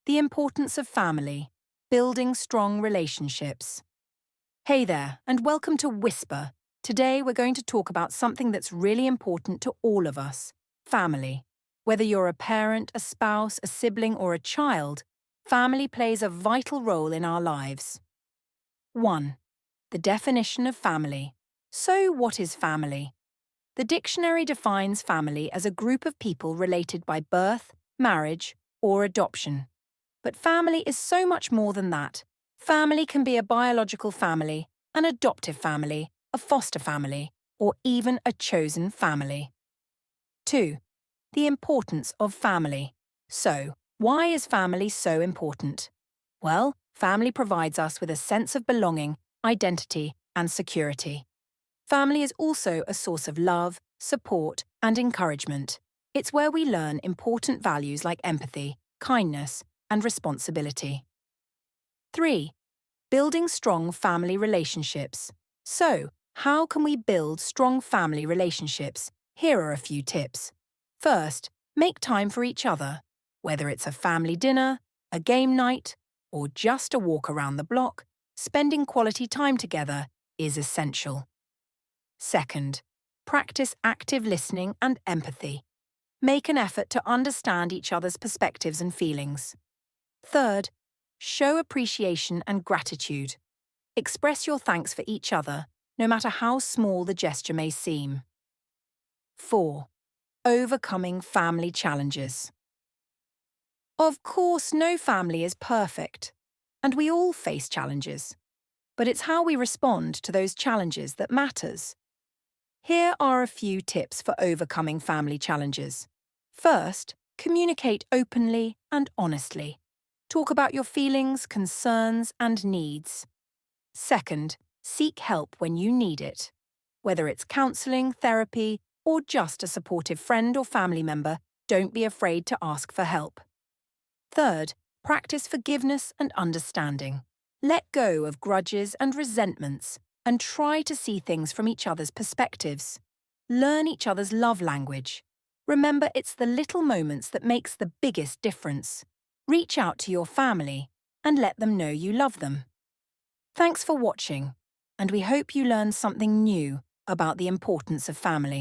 The importance of family, building strong relationships. Hey there, and welcome to Whisper. Today we're going to talk about something that's really important to all of us, family. Whether you're a parent, a spouse, a sibling, or a child, family plays a vital role in our lives. 1. The definition of family. So what is family? The dictionary defines family as a group of people related by birth, marriage, or adoption. But family is so much more than that. Family can be a biological family, an adoptive family, a foster family, or even a chosen family. 2. The importance of family. So, why is family so important? Well, family provides us with a sense of belonging, identity, and security. Family is also a source of love, support, and encouragement. It's where we learn important values like empathy, kindness, and responsibility. 3. Building strong family relationships. So, how can we build strong family relationships? Here are a few tips. First, make time for each other. Whether it's a family dinner, a game night, or just a walk around the block, spending quality time together is essential. Second, practice active listening and empathy. Make an effort to understand each other's perspectives and feelings. Third, show appreciation and gratitude. Express your thanks for each other, no matter how small the gesture may seem. 4. Overcoming family challenges. Of course, no family is perfect, and we all face challenges. But it's how we respond to those challenges that matters. Here are a few tips for overcoming family challenges. First, communicate openly and honestly. Talk about your feelings, concerns, and needs. Second, seek help when you need it. Whether it's counselling, therapy, or just a supportive friend or family member, don't be afraid to ask for help. Third, practice forgiveness and understanding. Let go of grudges and resentments and try to see things from each other's perspectives. Learn each other's love language. Remember, it's the little moments that makes the biggest difference. Reach out to your family and let them know you love them. Thanks for watching, and we hope you learned something new about the importance of family.